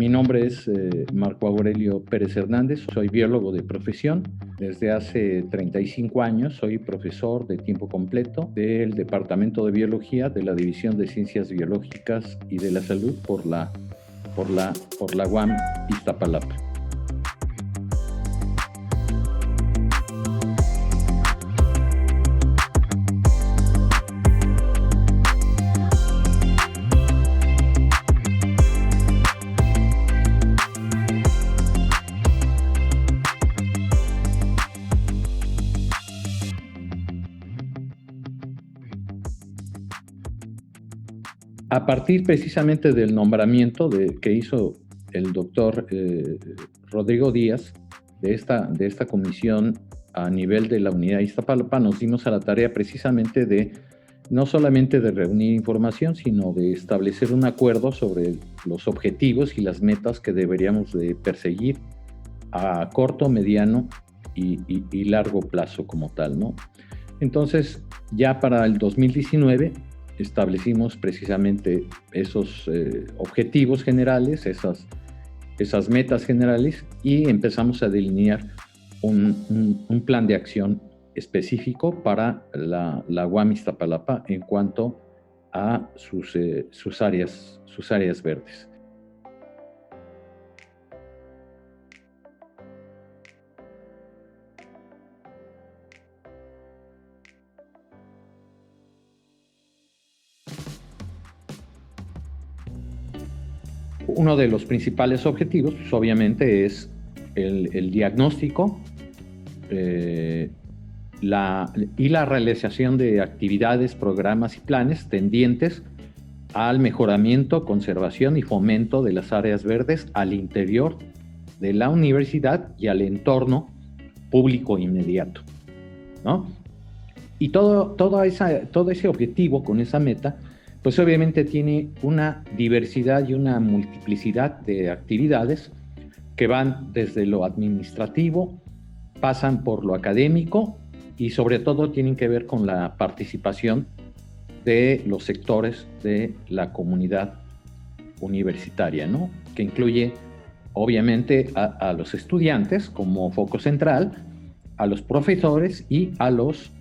Mi nombre es Marco Aurelio Pérez Hernández, soy biólogo de profesión. Desde hace 35 años soy profesor de tiempo completo del Departamento de Biología de la División de Ciencias Biológicas y de la Salud por la UAM Iztapalapa. A partir precisamente del nombramiento que hizo el doctor Rodrigo Díaz de esta comisión a nivel de la unidad Iztapalapa, nos dimos a la tarea precisamente de no solamente de reunir información, sino de establecer un acuerdo sobre los objetivos y las metas que deberíamos de perseguir a corto, mediano y largo plazo como tal, ¿no? Entonces, ya para el 2019 establecimos precisamente esos objetivos generales, esas metas generales, y empezamos a delinear un plan de acción específico para la UAM Iztapalapa en cuanto a sus áreas verdes. Uno de los principales objetivos, pues, obviamente, es el diagnóstico y la realización de actividades, programas y planes tendientes al mejoramiento, conservación y fomento de las áreas verdes al interior de la universidad y al entorno público inmediato, ¿no? Y todo ese objetivo con esa meta, pues obviamente tiene una diversidad y una multiplicidad de actividades que van desde lo administrativo, pasan por lo académico y sobre todo tienen que ver con la participación de los sectores de la comunidad universitaria, ¿no? Que incluye obviamente a los estudiantes como foco central, a los profesores y a los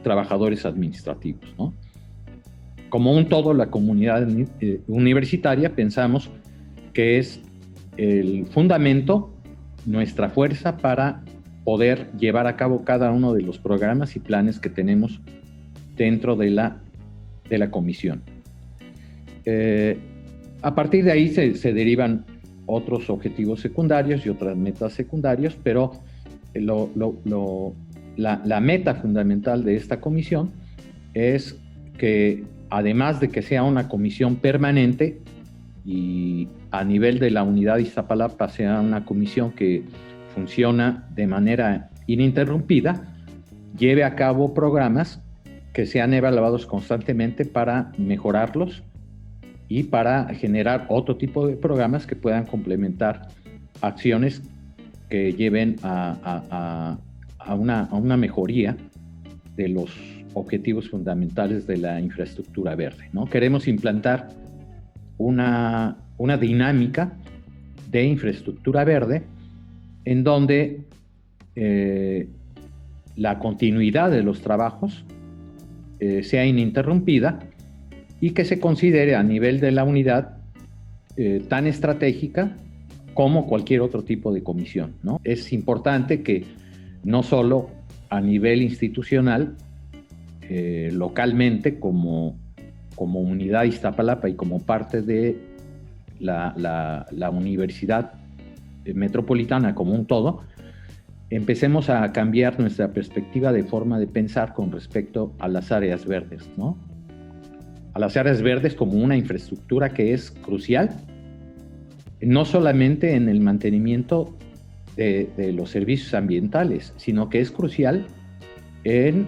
trabajadores administrativos, ¿no? Como un todo, la comunidad universitaria pensamos que es el fundamento, nuestra fuerza para poder llevar a cabo cada uno de los programas y planes que tenemos dentro de la comisión. A partir de ahí se derivan otros objetivos secundarios y otras metas secundarias, pero la meta fundamental de esta comisión es que, además de que sea una comisión permanente y a nivel de la unidad Iztapalapa sea una comisión que funciona de manera ininterrumpida, lleve a cabo programas que sean evaluados constantemente para mejorarlos y para generar otro tipo de programas que puedan complementar acciones que lleven a una mejoría de los objetivos fundamentales de la infraestructura verde, ¿no? Queremos implantar una dinámica de infraestructura verde en donde la continuidad de los trabajos sea ininterrumpida y que se considere a nivel de la unidad tan estratégica como cualquier otro tipo de comisión, ¿no? Es importante que no solo a nivel institucional, localmente como unidad Iztapalapa y como parte de la universidad metropolitana como un todo, empecemos a cambiar nuestra perspectiva de forma de pensar con respecto a las áreas verdes, ¿no? A las áreas verdes como una infraestructura que es crucial, no solamente en el mantenimiento de los servicios ambientales, sino que es crucial en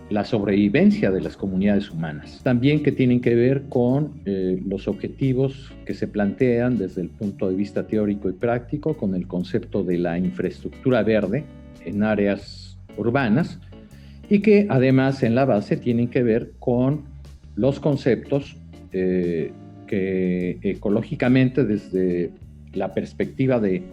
la sobrevivencia de las comunidades humanas. También que tienen que ver con los objetivos que se plantean desde el punto de vista teórico y práctico con el concepto de la infraestructura verde en áreas urbanas y que además en la base tienen que ver con los conceptos que ecológicamente desde la perspectiva de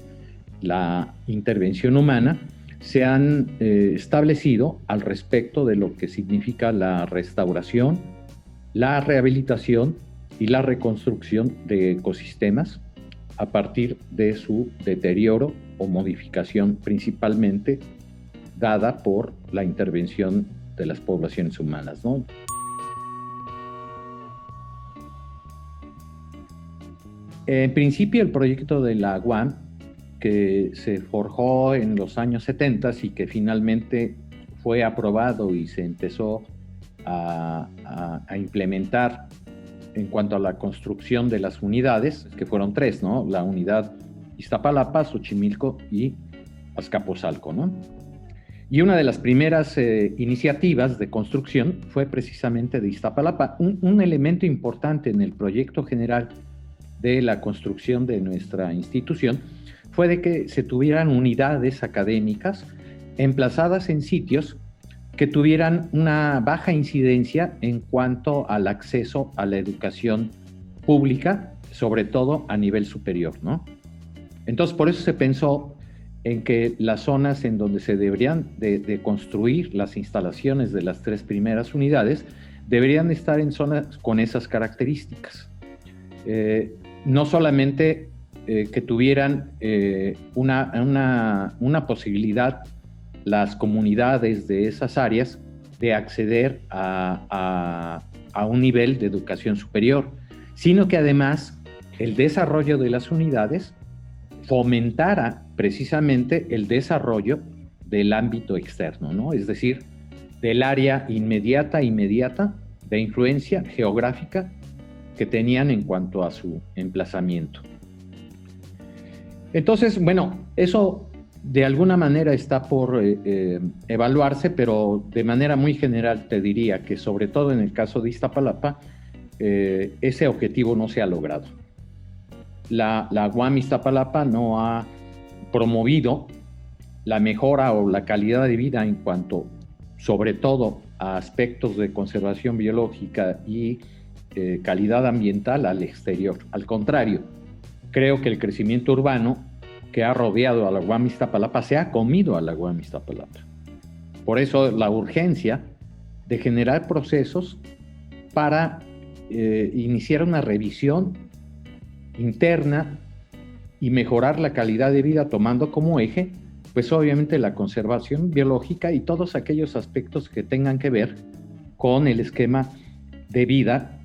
la intervención humana, se han establecido al respecto de lo que significa la restauración, la rehabilitación y la reconstrucción de ecosistemas a partir de su deterioro o modificación, principalmente dada por la intervención de las poblaciones humanas, ¿no? En principio, el proyecto de la UAM, que se forjó en los años 70 y que finalmente fue aprobado y se empezó a implementar en cuanto a la construcción de las unidades, que fueron tres, ¿no? La unidad Iztapalapa, Xochimilco y Azcapotzalco, ¿no? Y una de las primeras iniciativas de construcción fue precisamente de Iztapalapa. Un elemento importante en el proyecto general de la construcción de nuestra institución fue de que se tuvieran unidades académicas emplazadas en sitios que tuvieran una baja incidencia en cuanto al acceso a la educación pública, sobre todo a nivel superior, ¿no? Entonces, por eso se pensó en que las zonas en donde se deberían de construir las instalaciones de las tres primeras unidades deberían estar en zonas con esas características. No solamente que tuvieran una posibilidad las comunidades de esas áreas de acceder a un nivel de educación superior, sino que además el desarrollo de las unidades fomentara precisamente el desarrollo del ámbito externo, ¿no? Es decir, del área inmediata de influencia geográfica que tenían en cuanto a su emplazamiento. Entonces, bueno, eso de alguna manera está por evaluarse, pero de manera muy general te diría que sobre todo en el caso de Iztapalapa, ese objetivo no se ha logrado. La UAM Iztapalapa no ha promovido la mejora o la calidad de vida en cuanto, sobre todo, a aspectos de conservación biológica y calidad ambiental al exterior. Al contrario, creo que el crecimiento urbano que ha rodeado a la UAM Iztapalapa se ha comido a la UAM Iztapalapa. Por eso la urgencia de generar procesos para iniciar una revisión interna y mejorar la calidad de vida tomando como eje, pues obviamente la conservación biológica y todos aquellos aspectos que tengan que ver con el esquema de vida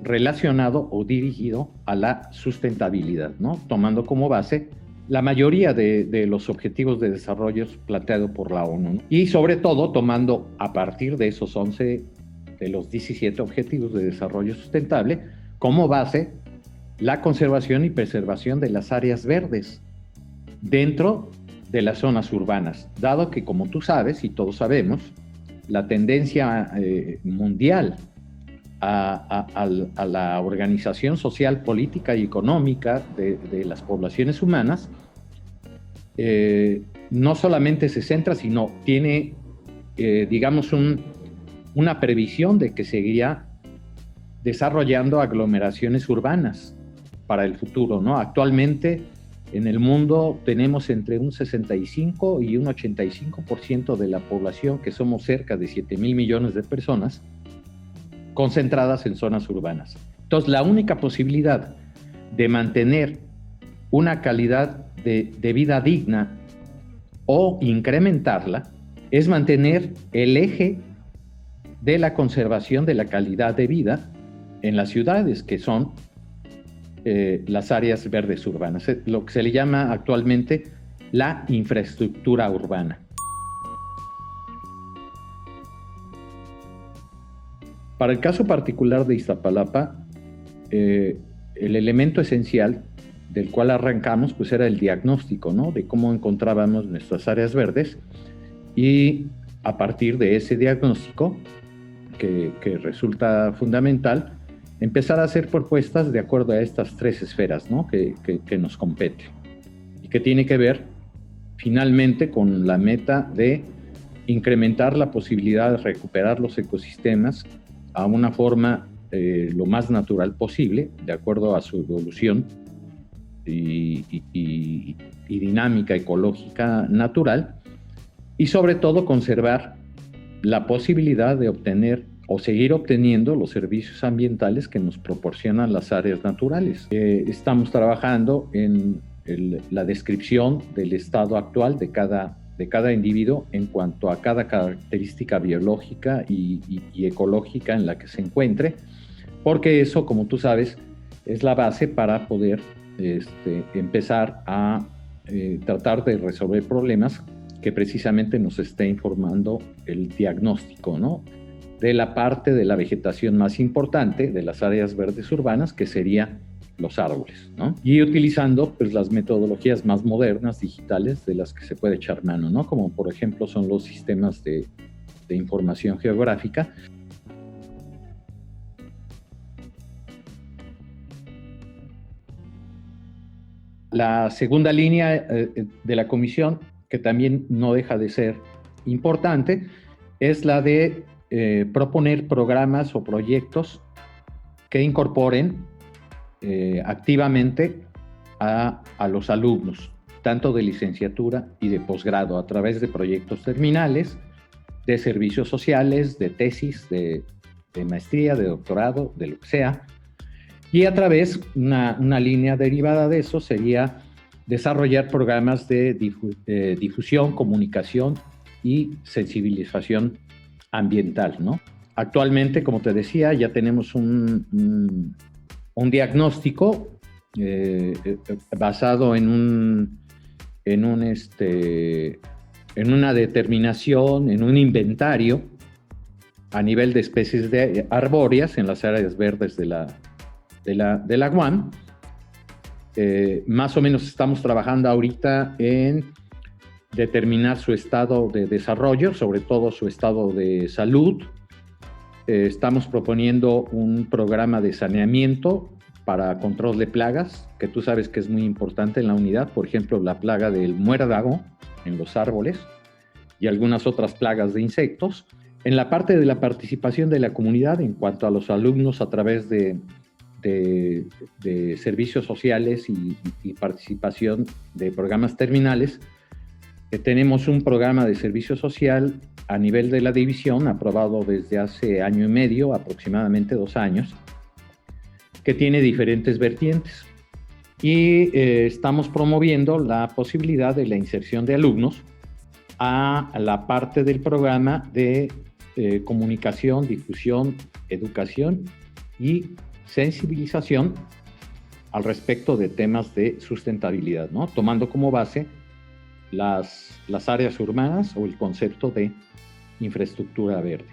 relacionado o dirigido a la sustentabilidad, ¿no? Tomando como base la mayoría de los objetivos de desarrollo planteados por la ONU, ¿no? Y sobre todo tomando a partir de esos 11 de los 17 objetivos de desarrollo sustentable como base la conservación y preservación de las áreas verdes dentro de las zonas urbanas, dado que, como tú sabes y todos sabemos, la tendencia mundial a la organización social, política y económica de las poblaciones humanas no solamente se centra, sino tiene, digamos, una previsión de que seguirá desarrollando aglomeraciones urbanas para el futuro, ¿no? Actualmente en el mundo tenemos entre un 65 y un 85% de la población, que somos cerca de 7,000 millones de personas, concentradas en zonas urbanas. Entonces, la única posibilidad de mantener una calidad de vida digna o incrementarla es mantener el eje de la conservación de la calidad de vida en las ciudades, que son las áreas verdes urbanas, lo que se le llama actualmente la infraestructura urbana. Para el caso particular de Iztapalapa, el elemento esencial del cual arrancamos pues era el diagnóstico, ¿no? De cómo encontrábamos nuestras áreas verdes, y a partir de ese diagnóstico, que resulta fundamental, empezar a hacer propuestas de acuerdo a estas tres esferas, ¿no? que nos compete, y que tiene que ver finalmente con la meta de incrementar la posibilidad de recuperar los ecosistemas a una forma lo más natural posible, de acuerdo a su evolución, y dinámica ecológica natural, y sobre todo conservar la posibilidad de obtener o seguir obteniendo los servicios ambientales que nos proporcionan las áreas naturales. Estamos trabajando en la descripción del estado actual de cada individuo en cuanto a cada característica biológica y ecológica en la que se encuentre, porque eso, como tú sabes, es la base para poder empezar a tratar de resolver problemas que precisamente nos esté informando el diagnóstico, ¿no?, de la parte de la vegetación más importante de las áreas verdes urbanas, que sería los árboles, ¿no? Y utilizando pues las metodologías más modernas, digitales, de las que se puede echar mano, ¿no? Como por ejemplo son los sistemas de información geográfica. La segunda línea de la comisión, que también no deja de ser importante, es la de proponer programas o proyectos que incorporen activamente a los alumnos, tanto de licenciatura y de posgrado, a través de proyectos terminales, de servicios sociales, de tesis, de maestría, de doctorado, de lo que sea. Y a través, una línea derivada de eso sería desarrollar programas de difusión, comunicación y sensibilización ambiental, ¿no? Actualmente, como te decía, ya tenemos un diagnóstico basado en una determinación, en un inventario a nivel de especies de arbóreas en las áreas verdes de la UAM. Más o menos estamos trabajando ahorita en determinar su estado de desarrollo, sobre todo su estado de salud. Estamos proponiendo un programa de saneamiento para control de plagas, que tú sabes que es muy importante en la unidad, por ejemplo, la plaga del muérdago en los árboles y algunas otras plagas de insectos. En la parte de la participación de la comunidad, en cuanto a los alumnos a través de servicios sociales y participación de programas terminales, tenemos un programa de servicio social a nivel de la división, aprobado desde hace año y medio, aproximadamente 2 años, que tiene diferentes vertientes. Y estamos promoviendo la posibilidad de la inserción de alumnos a la parte del programa de comunicación, difusión, educación y sensibilización al respecto de temas de sustentabilidad, ¿no?, tomando como base las áreas urbanas o el concepto de infraestructura verde.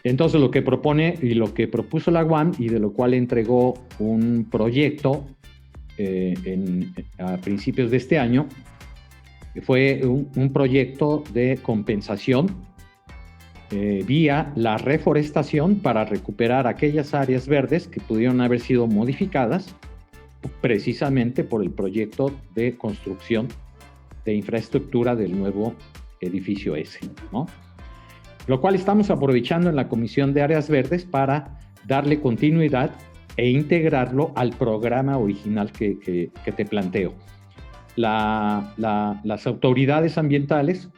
Entonces, lo que propone y lo que propuso la UAM, y de lo cual entregó un proyecto a principios de este año, fue un proyecto de compensación vía la reforestación para recuperar aquellas áreas verdes que pudieron haber sido modificadas precisamente por el proyecto de construcción de infraestructura del nuevo edificio ese, ¿no? Lo cual estamos aprovechando en la Comisión de Áreas Verdes para darle continuidad e integrarlo al programa original que te planteo. Las autoridades ambientales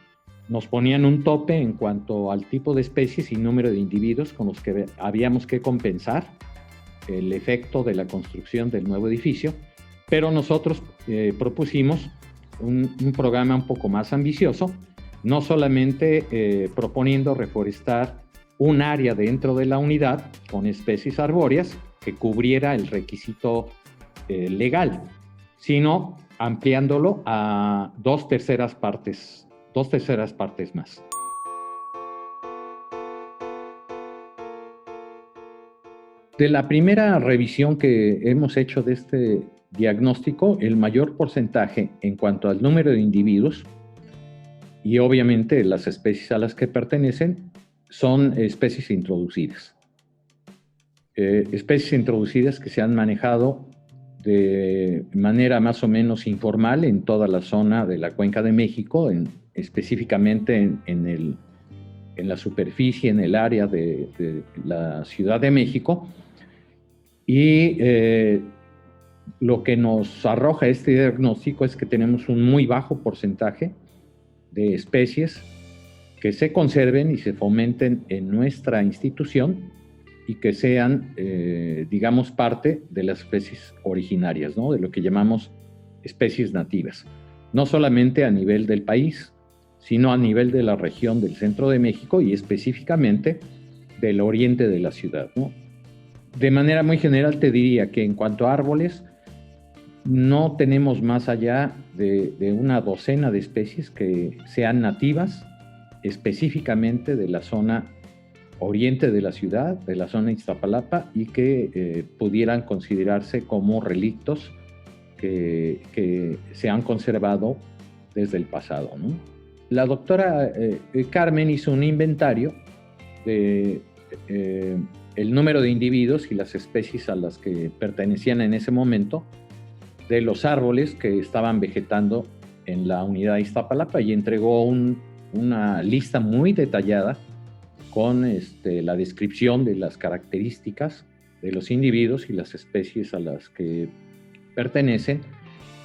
nos ponían un tope en cuanto al tipo de especies y número de individuos con los que habíamos que compensar el efecto de la construcción del nuevo edificio, pero nosotros propusimos un programa un poco más ambicioso, no solamente proponiendo reforestar un área dentro de la unidad con especies arbóreas que cubriera el requisito legal, sino ampliándolo a dos terceras partes más. De la primera revisión que hemos hecho de este diagnóstico, el mayor porcentaje en cuanto al número de individuos y obviamente las especies a las que pertenecen son especies introducidas. Especies introducidas que se han manejado de manera más o menos informal en toda la zona de la Cuenca de México, en específicamente en la superficie, en el área de la Ciudad de México. Y lo que nos arroja este diagnóstico es que tenemos un muy bajo porcentaje de especies que se conserven y se fomenten en nuestra institución y que sean, digamos, parte de las especies originarias, ¿no? De lo que llamamos especies nativas. No solamente a nivel del país, sino a nivel de la región del centro de México y específicamente del oriente de la ciudad, ¿no? De manera muy general te diría que en cuanto a árboles, no tenemos más allá de una docena de especies que sean nativas específicamente de la zona oriente de la ciudad, de la zona de Iztapalapa, y que pudieran considerarse como relictos que se han conservado desde el pasado, ¿no? La doctora Carmen hizo un inventario de el número de individuos y las especies a las que pertenecían en ese momento de los árboles que estaban vegetando en la unidad de Iztapalapa, y entregó una lista muy detallada con la descripción de las características de los individuos y las especies a las que pertenecen,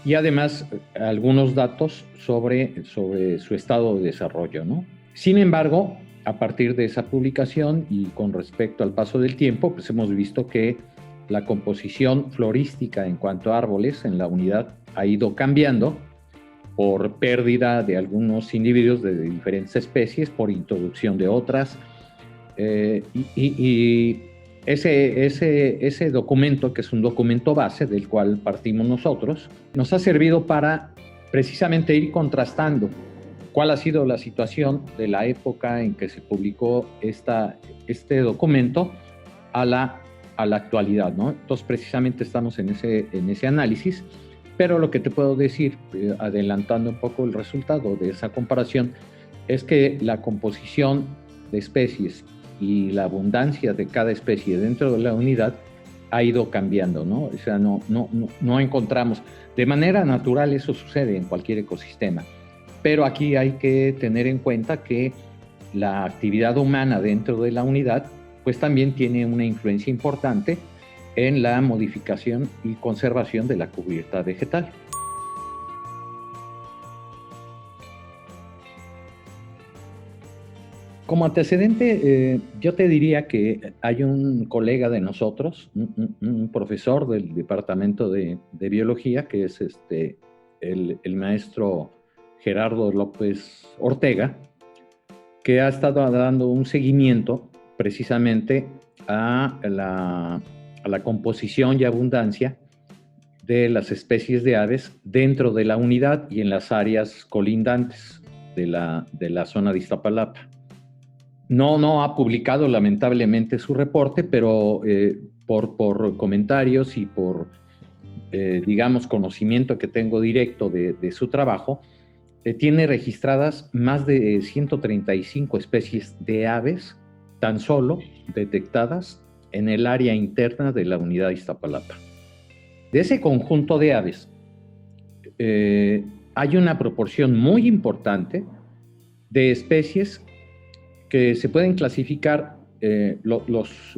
y además algunos datos sobre su estado de desarrollo, ¿no? Sin embargo, a partir de esa publicación y con respecto al paso del tiempo, pues hemos visto que la composición florística en cuanto a árboles en la unidad ha ido cambiando por pérdida de algunos individuos de diferentes especies, por introducción de otras. Y ese documento, que es un documento base del cual partimos nosotros, nos ha servido para precisamente ir contrastando cuál ha sido la situación de la época en que se publicó este documento a la actualidad, ¿no? Entonces, precisamente estamos en ese análisis, pero lo que te puedo decir, adelantando un poco el resultado de esa comparación, es que la composición de especies y la abundancia de cada especie dentro de la unidad ha ido cambiando, ¿no? O sea, no encontramos, de manera natural eso sucede en cualquier ecosistema, pero aquí hay que tener en cuenta que la actividad humana dentro de la unidad pues también tiene una influencia importante en la modificación y conservación de la cubierta vegetal. Como antecedente, yo te diría que hay un colega de nosotros, un profesor del departamento de biología, que es el maestro Gerardo López Ortega, que ha estado dando un seguimiento precisamente a la composición y abundancia de las especies de aves dentro de la unidad y en las áreas colindantes de la zona de Iztapalapa. No ha publicado lamentablemente su reporte, pero por comentarios y por, digamos, conocimiento que tengo directo de su trabajo, tiene registradas más de 135 especies de aves tan solo detectadas en el área interna de la unidad de Iztapalapa. De ese conjunto de aves, hay una proporción muy importante de especies que se pueden clasificar, los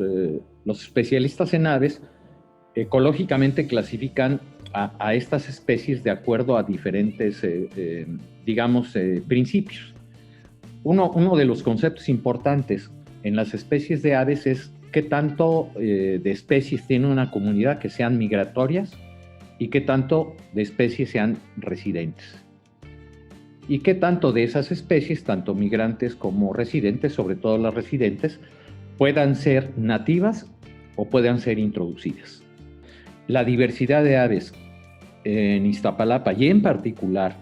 especialistas en aves ecológicamente clasifican a estas especies de acuerdo a diferentes, digamos, principios. Uno de los conceptos importantes en las especies de aves es qué tanto de especies tiene una comunidad que sean migratorias y qué tanto de especies sean residentes. Y qué tanto de esas especies, tanto migrantes como residentes, sobre todo las residentes, puedan ser nativas o puedan ser introducidas. La diversidad de aves en Iztapalapa y en particular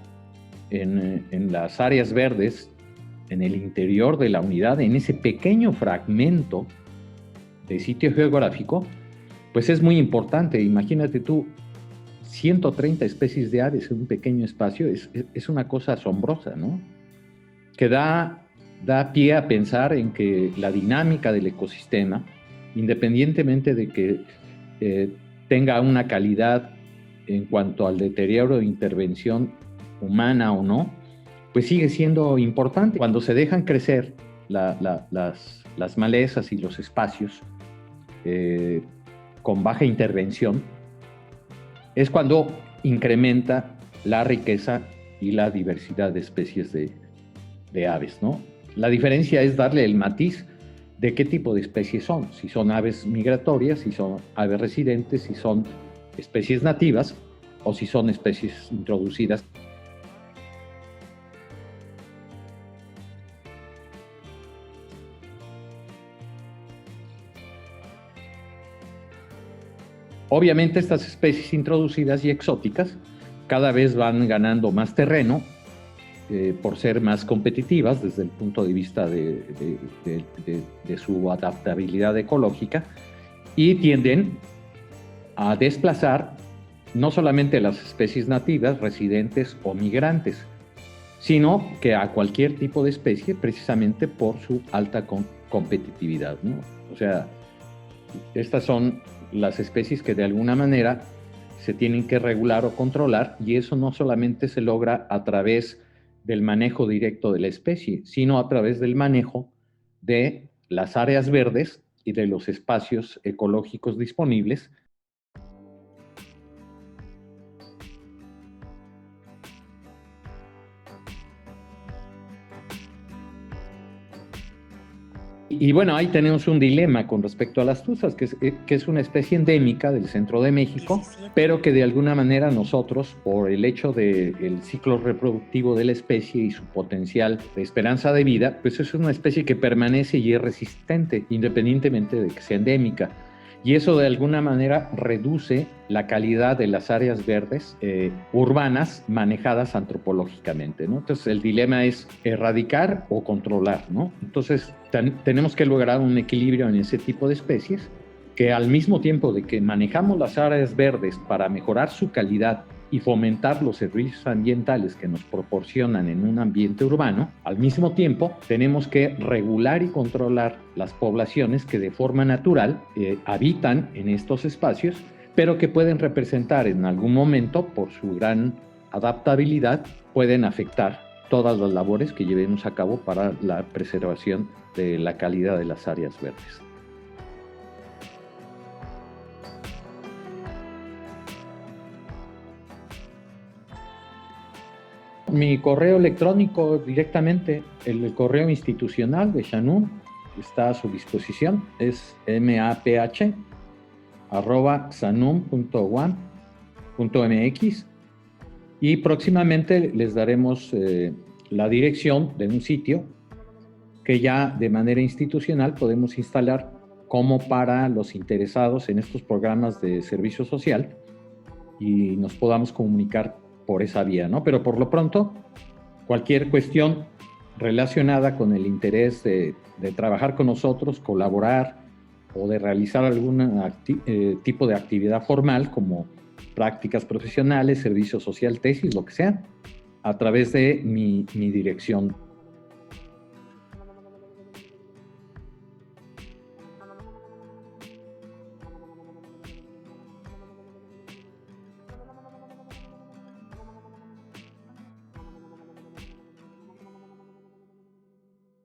en las áreas verdes, en el interior de la unidad, en ese pequeño fragmento de sitio geográfico, pues es muy importante. Imagínate tú, 130 especies de aves en un pequeño espacio, es una cosa asombrosa, ¿no? Que da pie a pensar en que la dinámica del ecosistema, independientemente de que tenga una calidad en cuanto al deterioro de intervención humana o no, pues sigue siendo importante. Cuando se dejan crecer las malezas y los espacios con baja intervención, es cuando incrementa la riqueza y la diversidad de especies de aves, ¿no? La diferencia es darle el matiz de qué tipo de especies son, si son aves migratorias, si son aves residentes, si son especies nativas o si son especies introducidas. Obviamente estas especies introducidas y exóticas cada vez van ganando más terreno por ser más competitivas desde el punto de vista de su adaptabilidad ecológica, y tienden a desplazar no solamente las especies nativas, residentes o migrantes, sino que a cualquier tipo de especie, precisamente por su alta competitividad, ¿no? O sea, estas son las especies que de alguna manera se tienen que regular o controlar, y eso no solamente se logra a través del manejo directo de la especie, sino a través del manejo de las áreas verdes y de los espacios ecológicos disponibles. Y bueno, ahí tenemos un dilema con respecto a las tuzas, que es una especie endémica del centro de México, pero que de alguna manera nosotros, por el hecho del ciclo reproductivo de la especie y su potencial de esperanza de vida, pues es una especie que permanece y es resistente, independientemente de que sea endémica. Y eso de alguna manera reduce la calidad de las áreas verdes urbanas manejadas antropológicamente, ¿no? Entonces el dilema es erradicar o controlar, ¿no? Entonces tenemos que lograr un equilibrio en ese tipo de especies, que al mismo tiempo de que manejamos las áreas verdes para mejorar su calidad y fomentar los servicios ambientales que nos proporcionan en un ambiente urbano, al mismo tiempo tenemos que regular y controlar las poblaciones que de forma natural habitan en estos espacios, pero que pueden representar en algún momento, por su gran adaptabilidad, pueden afectar todas las labores que llevemos a cabo para la preservación de la calidad de las áreas verdes. Mi correo electrónico directamente, el correo institucional de Shanum, está a su disposición, es maph@sanum.uam.mx, y próximamente les daremos la dirección de un sitio que ya de manera institucional podemos instalar como para los interesados en estos programas de servicio social, y nos podamos comunicar por esa vía, ¿no? Pero por lo pronto, cualquier cuestión relacionada con el interés de trabajar con nosotros, colaborar o de realizar algún tipo de actividad formal como prácticas profesionales, servicio social, tesis, lo que sea, a través de mi dirección